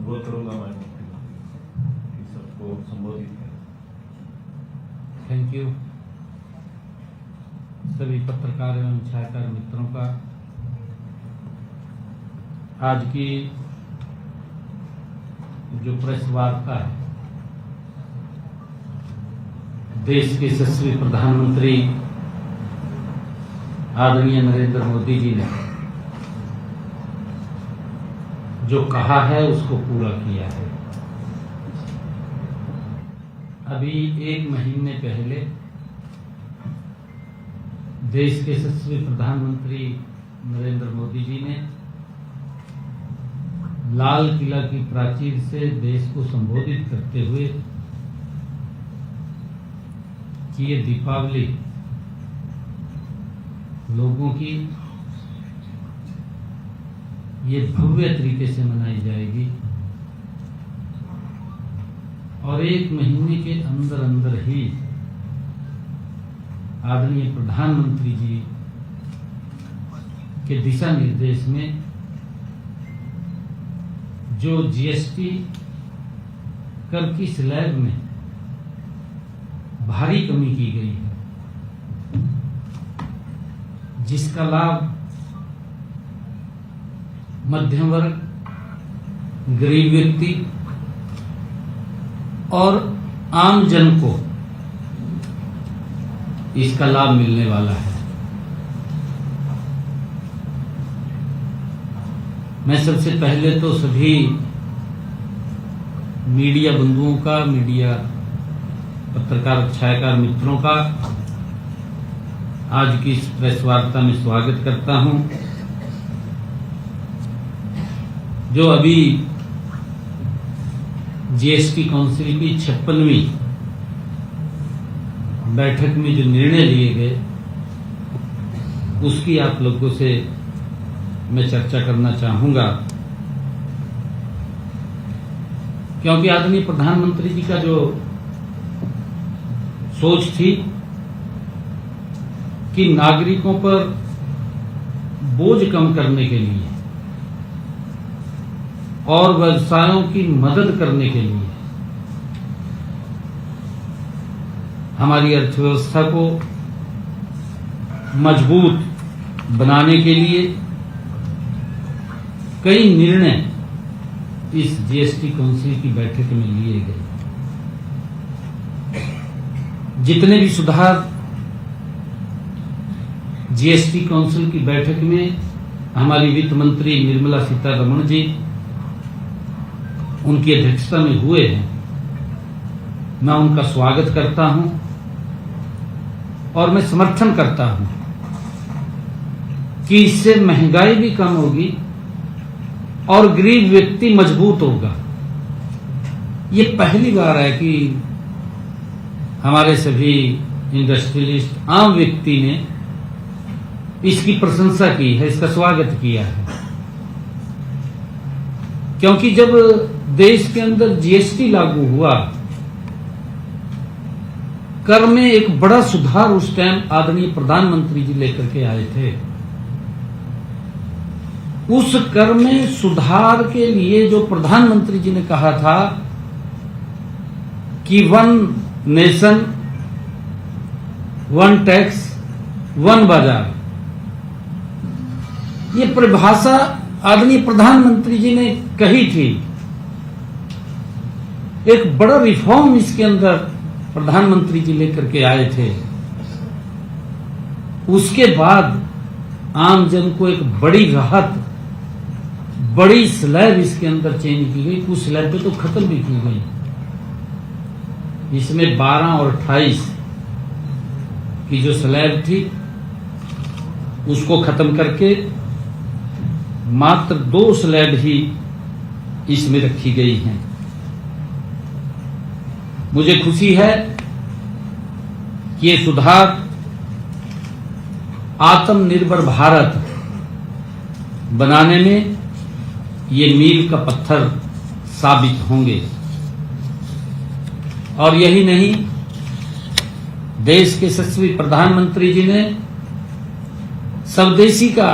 अनुरोध करूंगा माननीय कि सबको संबोधित करें। थैंक यू सभी पत्रकार एवं छायाकार मित्रों का आज की जो प्रेस वार्ता है, देश के यशस्वी प्रधानमंत्री आदरणीय नरेंद्र मोदी जी ने जो कहा है उसको पूरा किया है। अभी 1 महीने पहले देश के यशस्वी प्रधानमंत्री नरेंद्र मोदी जी ने लाल किला की प्राचीर से देश को संबोधित करते हुए कि ये दीपावली लोगों की ये भव्य तरीके से मनाई जाएगी और 1 महीने के अंदर अंदर ही आदरणीय प्रधानमंत्री जी के दिशा निर्देश में जो जीएसटी कर की स्लैब में भारी कमी की गई है, जिसका लाभ मध्यम वर्ग, गरीब व्यक्ति और आम जन को इसका लाभ मिलने वाला है। मैं सबसे पहले तो सभी मीडिया बंधुओं का, मीडिया पत्रकार छायाकार मित्रों का आज की इस प्रेस वार्ता में स्वागत करता हूं। जो अभी जीएसटी काउंसिल की 56वीं बैठक में जो निर्णय लिए गए उसकी आप लोगों से मैं चर्चा करना चाहूंगा, क्योंकि आदरणीय प्रधानमंत्री जी का जो सोच थी कि नागरिकों पर बोझ कम करने के लिए और व्यवसायों की मदद करने के लिए हमारी अर्थव्यवस्था को मजबूत बनाने के लिए कई निर्णय इस जीएसटी काउंसिल की बैठक में लिए गए। जितने भी सुधार जीएसटी काउंसिल की बैठक में हमारी वित्त मंत्री निर्मला सीतारमण जी उनकी अध्यक्षता में हुए हैं, मैं उनका स्वागत करता हूं और मैं समर्थन करता हूं कि इससे महंगाई भी कम होगी और गरीब व्यक्ति मजबूत होगा। ये पहली बार है कि हमारे सभी इंडस्ट्रियलिस्ट, आम व्यक्ति ने इसकी प्रशंसा की है, इसका स्वागत किया है। क्योंकि जब देश के अंदर जीएसटी लागू हुआ, कर में एक बड़ा सुधार उस टाइम आदरणीय प्रधानमंत्री जी लेकर के आए थे। उस कर में सुधार के लिए जो प्रधानमंत्री जी ने कहा था कि 1 नेशन 1 टैक्स 1 बाजार, ये परिभाषा आदरणीय प्रधानमंत्री जी ने कही थी। एक बड़ा रिफॉर्म इसके अंदर प्रधानमंत्री जी लेकर के आए थे। उसके बाद आम जन को एक बड़ी राहत, बड़ी स्लैब इसके अंदर चेंज की गई। कुछ स्लैब पे तो खत्म भी की गई। इसमें 12 और 28 की जो स्लैब थी उसको खत्म करके मात्र 2 स्लैब ही इसमें रखी गई हैं। मुझे खुशी है कि ये सुधार आत्मनिर्भर भारत बनाने में ये मील का पत्थर साबित होंगे। और यही नहीं, देश के यशस्वी प्रधानमंत्री जी ने स्वदेशी का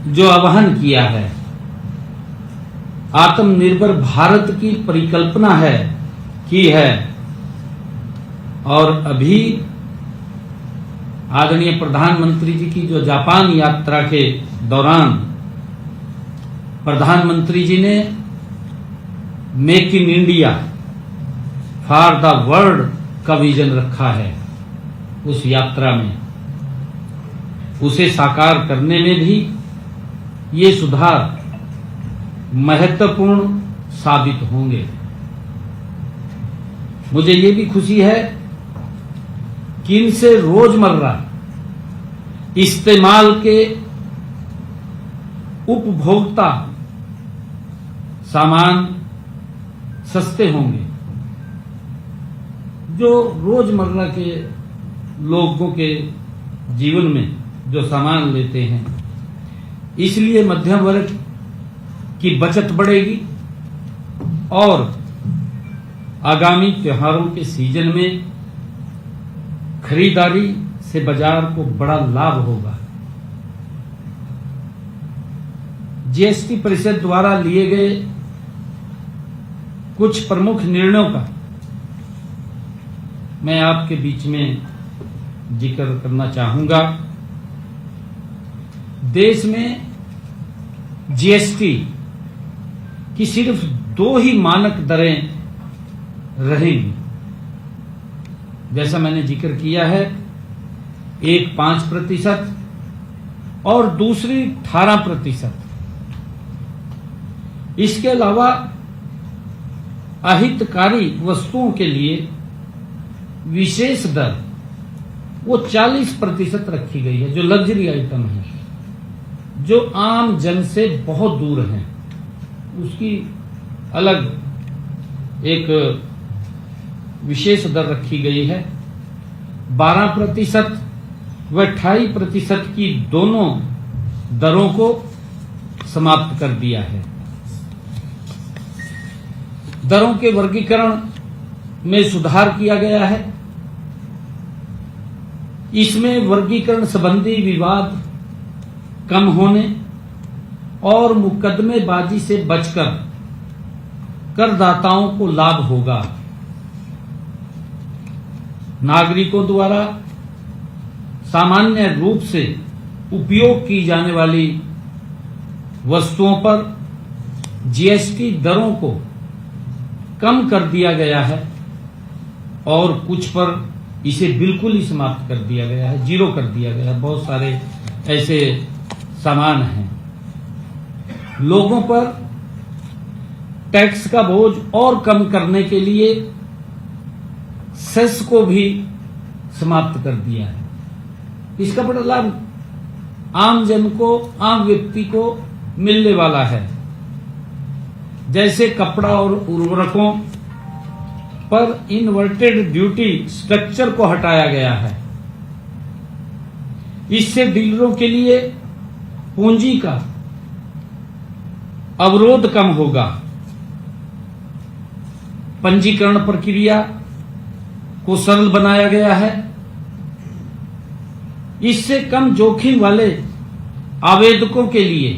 जो आह्वान किया है, आत्मनिर्भर भारत की परिकल्पना की है। और अभी आदरणीय प्रधानमंत्री जी की जो जापान यात्रा के दौरान प्रधानमंत्री जी ने make in India for the world का विजन रखा है, उस यात्रा में उसे साकार करने में भी ये सुधार महत्वपूर्ण साबित होंगे। मुझे ये भी खुशी है कि इनसे रोजमर्रा इस्तेमाल के उपभोक्ता सामान सस्ते होंगे। जो रोजमर्रा के लोगों के जीवन में जो सामान लेते हैं, इसलिए मध्यम वर्ग की बचत बढ़ेगी और आगामी त्योहारों के सीजन में खरीदारी से बाजार को बड़ा लाभ होगा। जीएसटी परिषद द्वारा लिए गए कुछ प्रमुख निर्णयों का मैं आपके बीच में जिक्र करना चाहूंगा। देश में जीएसटी की सिर्फ 2 ही मानक दरें रहेंगी। जैसा मैंने जिक्र किया है, एक 5% और दूसरी 18%। इसके अलावा अहितकारी वस्तुओं के लिए विशेष दर वो 40% रखी गई है, जो लग्जरी आइटम है, जो आम जन से बहुत दूर हैं, उसकी अलग एक विशेष दर रखी गई है। 12% व 28% की दोनों दरों को समाप्त कर दिया है। दरों के वर्गीकरण में सुधार किया गया है। इसमें वर्गीकरण संबंधी विवाद कम होने और मुकदमेबाजी से बचकर करदाताओं को लाभ होगा। नागरिकों द्वारा सामान्य रूप से उपयोग की जाने वाली वस्तुओं पर जीएसटी दरों को कम कर दिया गया है और कुछ पर इसे बिल्कुल ही समाप्त कर दिया गया है, 0 कर दिया गया है। बहुत सारे ऐसे सामान हैं। लोगों पर टैक्स का बोझ और कम करने के लिए सेस को भी समाप्त कर दिया है। इसका बड़ा लाभ आम जन को, आम व्यक्ति को मिलने वाला है। जैसे कपड़ा और उर्वरकों पर इन्वर्टेड ड्यूटी स्ट्रक्चर को हटाया गया है। इससे डीलरों के लिए पूंजी का अवरोध कम होगा। पंजीकरण प्रक्रिया को सरल बनाया गया है। इससे कम जोखिम वाले आवेदकों के लिए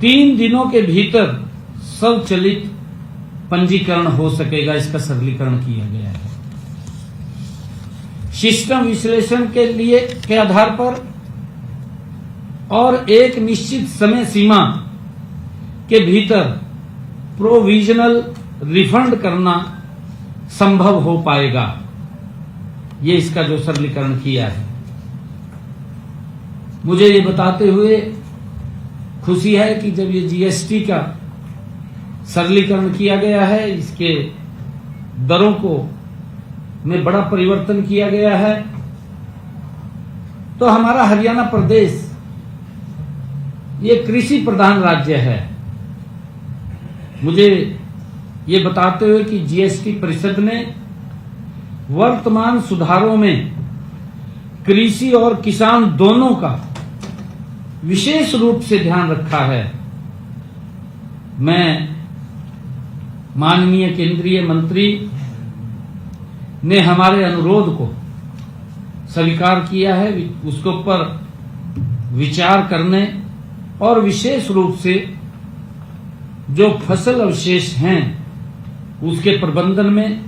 3 दिनों के भीतर स्वचालित पंजीकरण हो सकेगा। इसका सरलीकरण किया गया है। सिस्टम विश्लेषण के आधार पर और एक निश्चित समय सीमा के भीतर प्रोविजनल रिफंड करना संभव हो पाएगा। ये इसका जो सरलीकरण किया है। मुझे ये बताते हुए खुशी है कि जब ये जीएसटी का सरलीकरण किया गया है, इसके दरों को में बड़ा परिवर्तन किया गया है, तो हमारा हरियाणा प्रदेश ये कृषि प्रधान राज्य है। मुझे ये बताते हुए कि जीएसटी परिषद ने वर्तमान सुधारों में कृषि और किसान दोनों का विशेष रूप से ध्यान रखा है। मैं माननीय केंद्रीय मंत्री ने हमारे अनुरोध को स्वीकार किया है, उसके ऊपर विचार करने और विशेष रूप से जो फसल अवशेष हैं उसके प्रबंधन में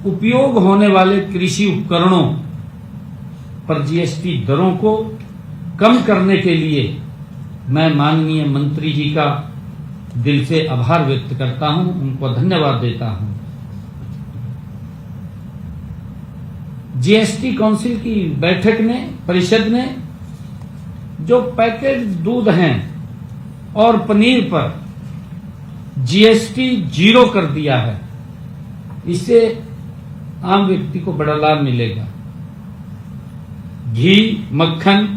उपयोग होने वाले कृषि उपकरणों पर जीएसटी दरों को कम करने के लिए मैं माननीय मंत्री जी का दिल से आभार व्यक्त करता हूं, उनको धन्यवाद देता हूं। जीएसटी काउंसिल की बैठक ने, परिषद ने जो पैकेट दूध हैं और पनीर पर जीएसटी 0 कर दिया है, इससे आम व्यक्ति को बड़ा लाभ मिलेगा। घी, मक्खन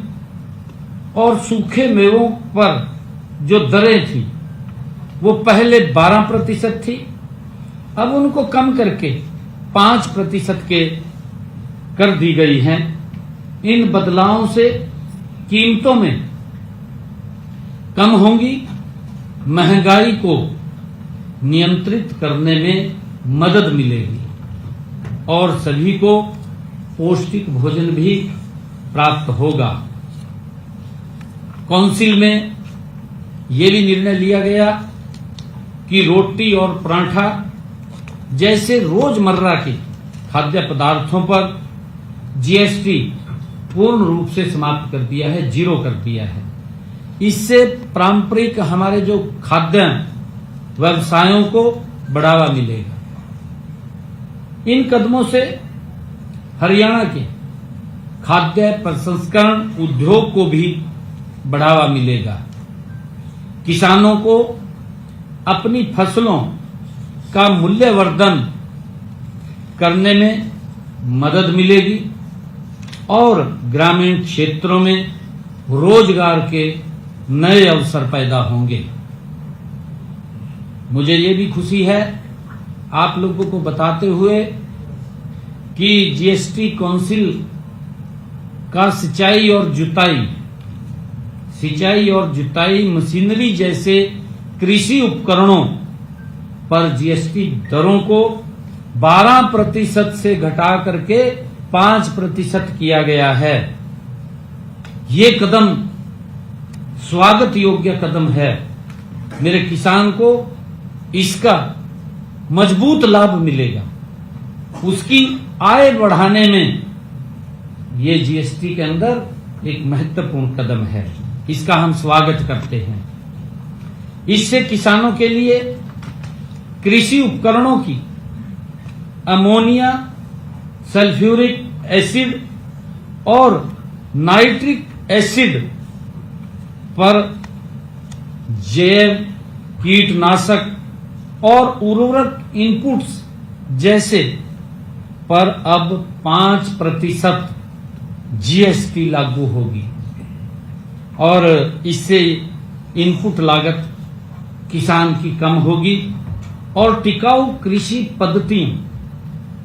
और सूखे मेवों पर जो दरें थी वो पहले 12% थी, अब उनको कम करके 5% के कर दी गई हैं। इन बदलावों से कीमतों में कम होंगी, महंगाई को नियंत्रित करने में मदद मिलेगी और सभी को पौष्टिक भोजन भी प्राप्त होगा। काउंसिल में ये भी निर्णय लिया गया कि रोटी और पराठा जैसे रोजमर्रा के खाद्य पदार्थों पर जीएसटी पूर्ण रूप से समाप्त कर दिया है, 0 कर दिया है। इससे पारंपरिक हमारे जो खाद्य व्यवसायों को बढ़ावा मिलेगा। इन कदमों से हरियाणा के खाद्य प्रसंस्करण उद्योग को भी बढ़ावा मिलेगा। किसानों को अपनी फसलों का मूल्यवर्धन करने में मदद मिलेगी और ग्रामीण क्षेत्रों में रोजगार के नए अवसर पैदा होंगे। मुझे ये भी खुशी है आप लोगों को बताते हुए कि जीएसटी काउंसिल का सिंचाई और जुताई मशीनरी जैसे कृषि उपकरणों पर जीएसटी दरों को 12% से घटा करके 5% किया गया है। ये कदम स्वागत योग्य कदम है। मेरे किसान को इसका मजबूत लाभ मिलेगा। उसकी आय बढ़ाने में ये जीएसटी के अंदर एक महत्वपूर्ण कदम है। इसका हम स्वागत करते हैं। इससे किसानों के लिए कृषि उपकरणों की अमोनिया, सल्फ्यूरिक एसिड और नाइट्रिक एसिड पर जैव कीटनाशक और उर्वरक इनपुट्स जैसे पर अब 5% जीएसटी लागू होगी और इससे इनपुट लागत किसान की कम होगी और टिकाऊ कृषि पद्धतियों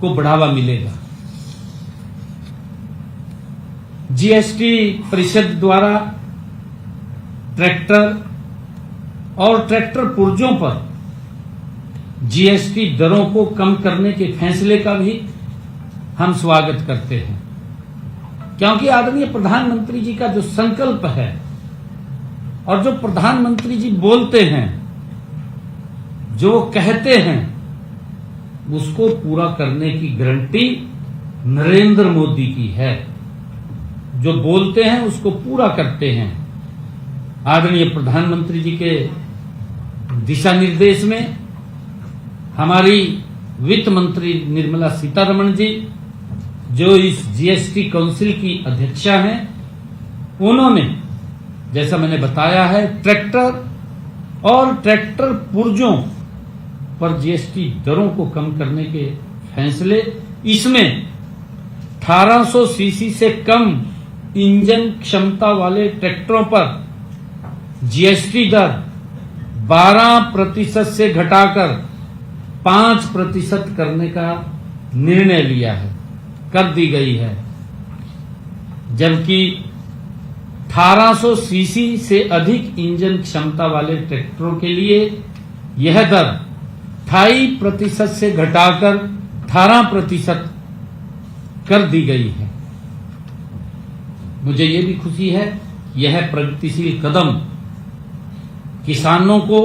को बढ़ावा मिलेगा। जीएसटी परिषद द्वारा ट्रैक्टर और ट्रैक्टर पुर्जों पर जीएसटी दरों को कम करने के फैसले का भी हम स्वागत करते हैं, क्योंकि आदरणीय प्रधानमंत्री जी का जो संकल्प है और जो प्रधानमंत्री जी बोलते हैं, जो कहते हैं, उसको पूरा करने की गारंटी नरेंद्र मोदी की है। जो बोलते हैं उसको पूरा करते हैं। आदरणीय प्रधानमंत्री जी के दिशा निर्देश में हमारी वित्त मंत्री निर्मला सीतारमण जी, जो इस जीएसटी काउंसिल की अध्यक्षा हैं, उन्होंने जैसा मैंने बताया है ट्रैक्टर और ट्रैक्टर पुर्जों पर जीएसटी दरों को कम करने के फैसले, इसमें 1800 सीसी से कम इंजन क्षमता वाले ट्रैक्टरों पर जीएसटी दर 12% से घटाकर 5% करने का निर्णय लिया है, कर दी गई है। जबकि 1800 सीसी से अधिक इंजन क्षमता वाले ट्रैक्टरों के लिए यह दर 28% से घटाकर 18% कर दी गई है। मुझे ये भी खुशी है, यह प्रगतिशील कदम किसानों को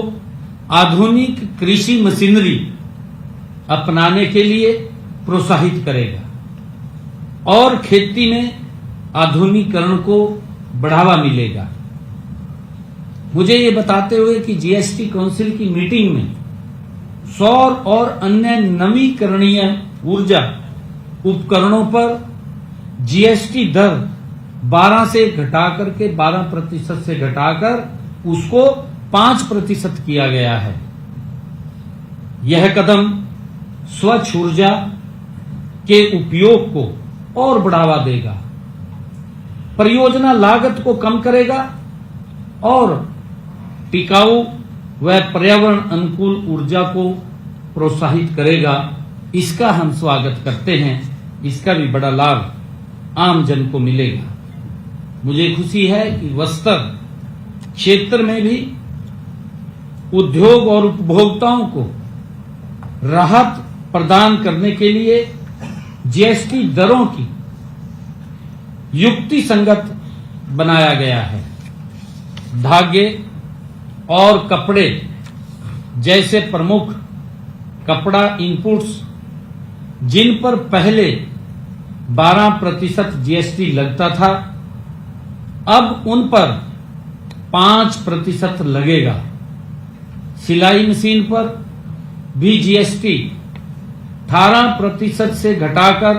आधुनिक कृषि मशीनरी अपनाने के लिए प्रोत्साहित करेगा और खेती में आधुनिकीकरण को बढ़ावा मिलेगा। मुझे ये बताते हुए कि जीएसटी काउंसिल की मीटिंग में सौर और अन्य नवीकरणीय ऊर्जा उपकरणों पर जीएसटी दर 12 से घटाकर के 12% से घटाकर उसको 5% किया गया है। यह कदम स्वच्छ ऊर्जा के उपयोग को और बढ़ावा देगा, परियोजना लागत को कम करेगा और टिकाऊ व पर्यावरण अनुकूल ऊर्जा को प्रोत्साहित करेगा। इसका हम स्वागत करते हैं। इसका भी बड़ा लाभ आम जन को मिलेगा। मुझे खुशी है कि वस्त्र क्षेत्र में भी उद्योग और उपभोक्ताओं को राहत प्रदान करने के लिए जीएसटी दरों की युक्ति संगत बनाया गया है। धागे और कपड़े जैसे प्रमुख कपड़ा इनपुट्स जिन पर पहले 12% जीएसटी लगता था, अब उन पर 5% लगेगा। सिलाई मशीन पर भी जीएसटी 18% से घटाकर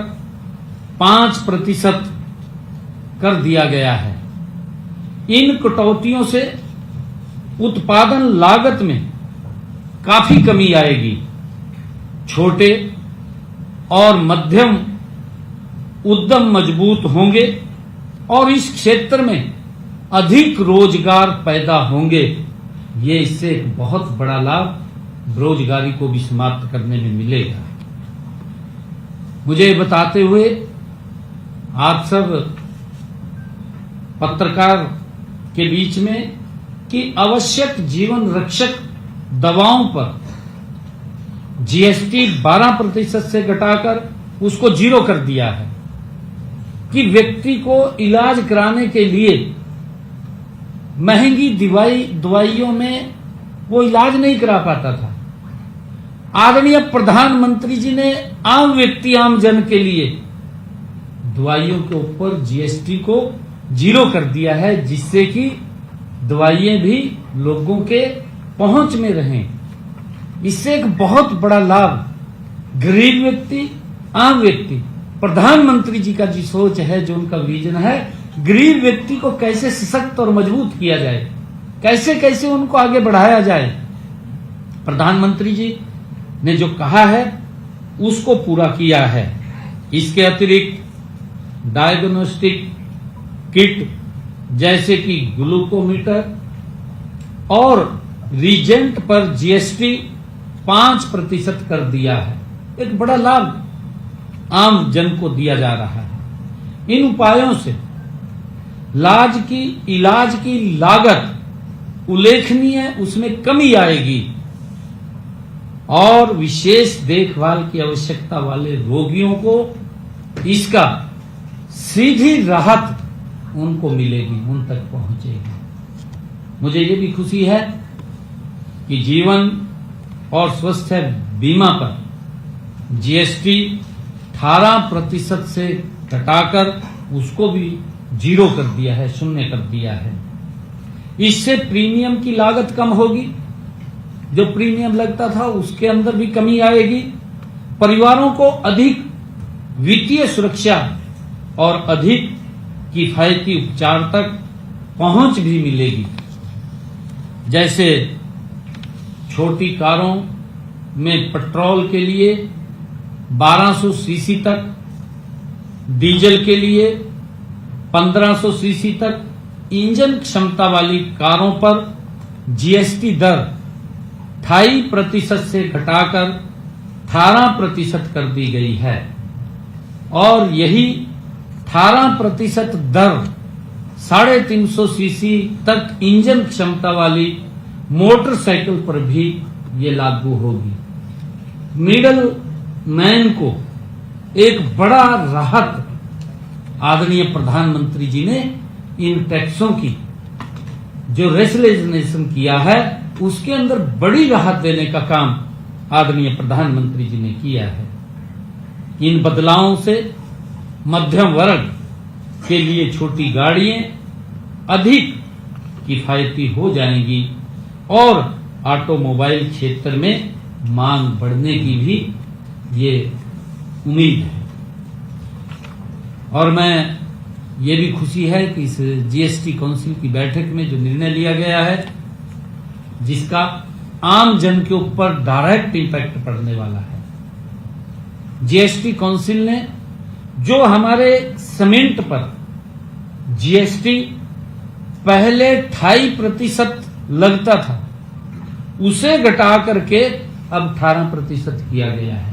5% कर दिया गया है। इन कटौतियों से उत्पादन लागत में काफी कमी आएगी। छोटे और मध्यम उद्यम मजबूत होंगे और इस क्षेत्र में अधिक रोजगार पैदा होंगे। ये इससे एक बहुत बड़ा लाभ बेरोजगारी को भी समाप्त करने में मिलेगा। मुझे बताते हुए आप सब पत्रकार के बीच में कि आवश्यक जीवन रक्षक दवाओं पर जीएसटी 12% से घटाकर उसको 0 कर दिया है कि व्यक्ति को इलाज कराने के लिए महंगी दवाइयों में वो इलाज नहीं करा पाता था। आदरणीय प्रधानमंत्री जी ने आम व्यक्ति आम जन के लिए दवाइयों के ऊपर जीएसटी को 0 कर दिया है, जिससे कि दवाइयां भी लोगों के पहुंच में रहें। इससे एक बहुत बड़ा लाभ गरीब व्यक्ति, आम व्यक्ति, प्रधानमंत्री जी का जो सोच है, जो उनका विजन है, गरीब व्यक्ति को कैसे सशक्त और मजबूत किया जाए, कैसे कैसे उनको आगे बढ़ाया जाए। प्रधानमंत्री जी ने जो कहा है उसको पूरा किया है। इसके अतिरिक्त डायग्नोस्टिक किट जैसे कि ग्लूकोमीटर और रीजेंट पर जीएसटी 5% कर दिया है। एक बड़ा लाभ आम जन को दिया जा रहा है। इन उपायों से इलाज की लागत उल्लेखनीय उसमें कमी आएगी और विशेष देखभाल की आवश्यकता वाले रोगियों को इसका सीधी राहत उनको मिलेगी, उन तक पहुंचेगी। मुझे ये भी खुशी है कि जीवन और स्वास्थ्य बीमा पर जीएसटी 18% से घटाकर उसको भी 0 कर दिया है, 0 कर दिया है। इससे प्रीमियम की लागत कम होगी। जो प्रीमियम लगता था उसके अंदर भी कमी आएगी। परिवारों को अधिक वित्तीय सुरक्षा और अधिक किफायती उपचार तक पहुंच भी मिलेगी। जैसे छोटी कारों में पेट्रोल के लिए 1200 सीसी तक, डीजल के लिए 1500 सीसी तक इंजन क्षमता वाली कारों पर जीएसटी दर 2.5% से घटाकर 18% कर दी गई है और यही 18% दर 350 सीसी तक इंजन क्षमता वाली मोटरसाइकिल पर भी ये लागू होगी। मिडल मैन को एक बड़ा राहत आदरणीय प्रधानमंत्री जी ने इन टैक्सों की जो रेशनलाइजेशन किया है उसके अंदर बड़ी राहत देने का काम आदरणीय प्रधानमंत्री जी ने किया है। इन बदलावों से मध्यम वर्ग के लिए छोटी गाड़ियां अधिक किफायती हो जाएंगी और ऑटोमोबाइल क्षेत्र में मांग बढ़ने की भी ये उम्मीद है। और मैं ये भी खुशी है कि इस जीएसटी काउंसिल की बैठक में जो निर्णय लिया गया है, जिसका आम जन के ऊपर डायरेक्ट इम्पैक्ट पड़ने वाला है। जीएसटी काउंसिल ने जो हमारे सीमेंट पर जीएसटी पहले 2.5% लगता था, उसे घटा करके अब 18% किया गया है।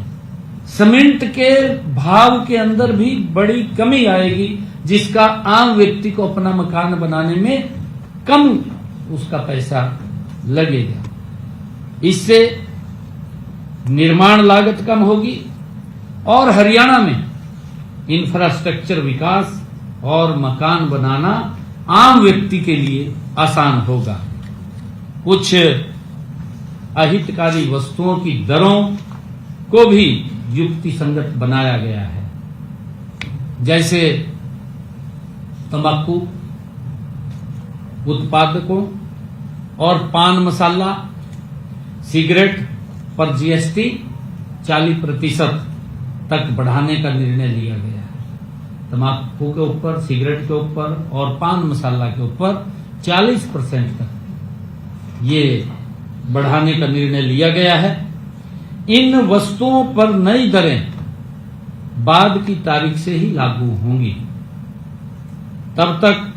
सीमेंट के भाव के अंदर भी बड़ी कमी आएगी, जिसका आम व्यक्ति को अपना मकान बनाने में कम उसका पैसा लगेगा। इससे निर्माण लागत कम होगी और हरियाणा में इंफ्रास्ट्रक्चर विकास और मकान बनाना आम व्यक्ति के लिए आसान होगा। कुछ अहितकारी वस्तुओं की दरों को भी युक्ति संगत बनाया गया है, जैसे तंबाकू उत्पादकों और पान मसाला सिगरेट पर जीएसटी 40% तक बढ़ाने का निर्णय लिया गया है। तंबाकू के ऊपर, सिगरेट के ऊपर और पान मसाला के ऊपर 40% तक ये बढ़ाने का निर्णय लिया गया है। इन वस्तुओं पर नई दरें बाद की तारीख से ही लागू होंगी। तब तक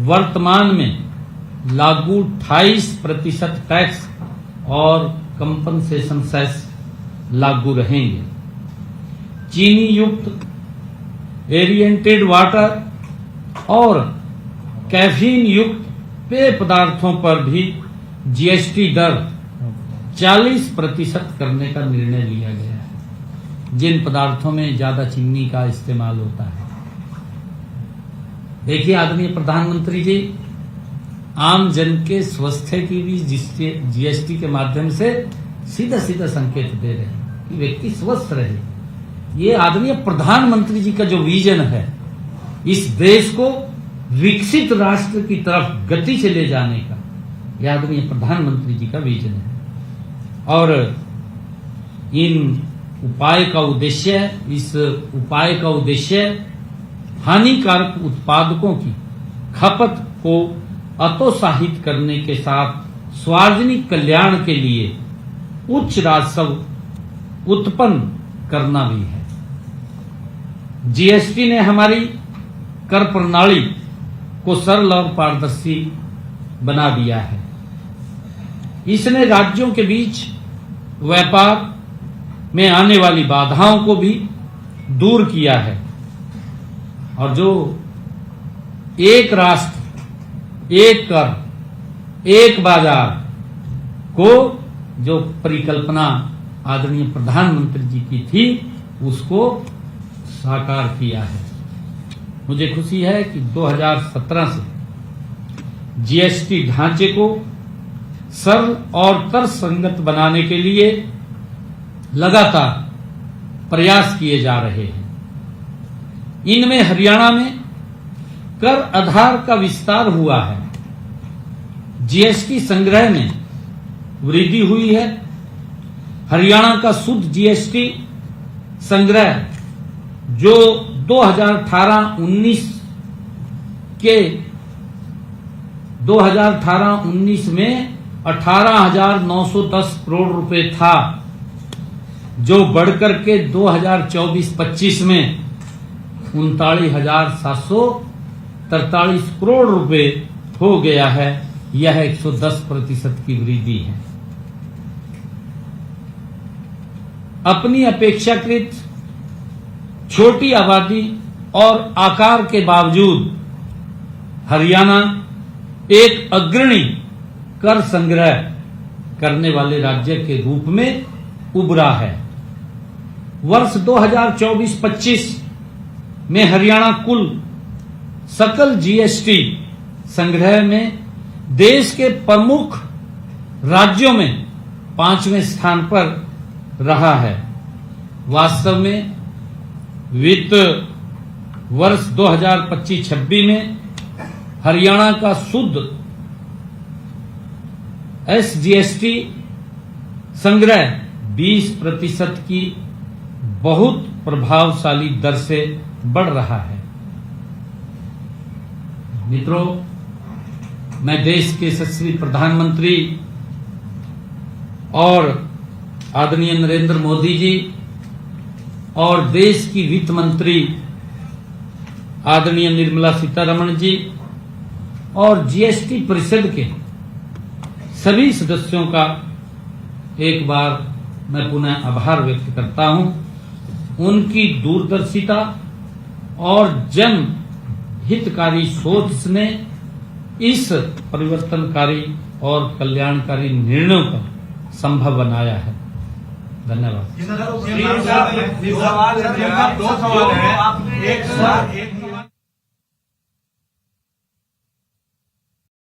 वर्तमान में लागू 28% टैक्स और कंपनसेशन सेस लागू रहेंगे। चीनी युक्त एरिएंटेड वाटर और कैफीन युक्त पेय पदार्थों पर भी जीएसटी दर 40% करने का निर्णय लिया गया है, जिन पदार्थों में ज्यादा चीनी का इस्तेमाल होता है। देखिए आदरणीय प्रधानमंत्री जी आम जन के स्वास्थ्य की भी जीएसटी के माध्यम से सीधा सीधा संकेत दे रहे हैं कि व्यक्ति स्वस्थ रहे। ये आदरणीय प्रधानमंत्री जी का जो विजन है, इस देश को विकसित राष्ट्र की तरफ गति से ले जाने का, यह आदरणीय प्रधानमंत्री जी का विजन है। और इन उपाय का उद्देश्य हानिकारक उत्पादकों की खपत को हतोत्साहित करने के साथ सार्वजनिक कल्याण के लिए उच्च राजस्व उत्पन्न करना भी है। जीएसटी ने हमारी कर प्रणाली को सरल और पारदर्शी बना दिया है। इसने राज्यों के बीच व्यापार में आने वाली बाधाओं को भी दूर किया है और जो एक राष्ट्र एक कर एक बाजार को जो परिकल्पना आदरणीय प्रधानमंत्री जी की थी, उसको साकार किया है। मुझे खुशी है कि 2017 से जीएसटी ढांचे को सरल और तर्कसंगत बनाने के लिए लगातार प्रयास किए जा रहे हैं। इनमें हरियाणा में कर आधार का विस्तार हुआ है, जीएसटी संग्रह में वृद्धि हुई है। हरियाणा का शुद्ध जीएसटी संग्रह जो 2018-19 में 18,910 करोड़ रुपए था, जो बढ़कर के 2024-25 में 39,743 करोड़ रुपए हो गया है। यह 110% की वृद्धि है। अपनी अपेक्षाकृत छोटी आबादी और आकार के बावजूद हरियाणा एक अग्रणी कर संग्रह करने वाले राज्य के रूप में उभरा है। वर्ष 2024-25 में हरियाणा कुल सकल जीएसटी संग्रह में देश के प्रमुख राज्यों में 5वें स्थान पर रहा है। वास्तव में वित्त वर्ष 2025-26 में हरियाणा का शुद्ध SGST संग्रह 20% की बहुत प्रभावशाली दर से बढ़ रहा है। मित्रों, मैं देश के यशस्वी प्रधानमंत्री और आदरणीय नरेंद्र मोदी जी और देश की वित्त मंत्री आदरणीय निर्मला सीतारमण जी और GST परिषद के सभी सदस्यों का एक बार मैं पुनः आभार व्यक्त करता हूं। उनकी दूरदर्शिता और जन हितकारी सोच ने इस परिवर्तनकारी और कल्याणकारी निर्णयों को संभव बनाया है। धन्यवाद। दो सवाल है। एक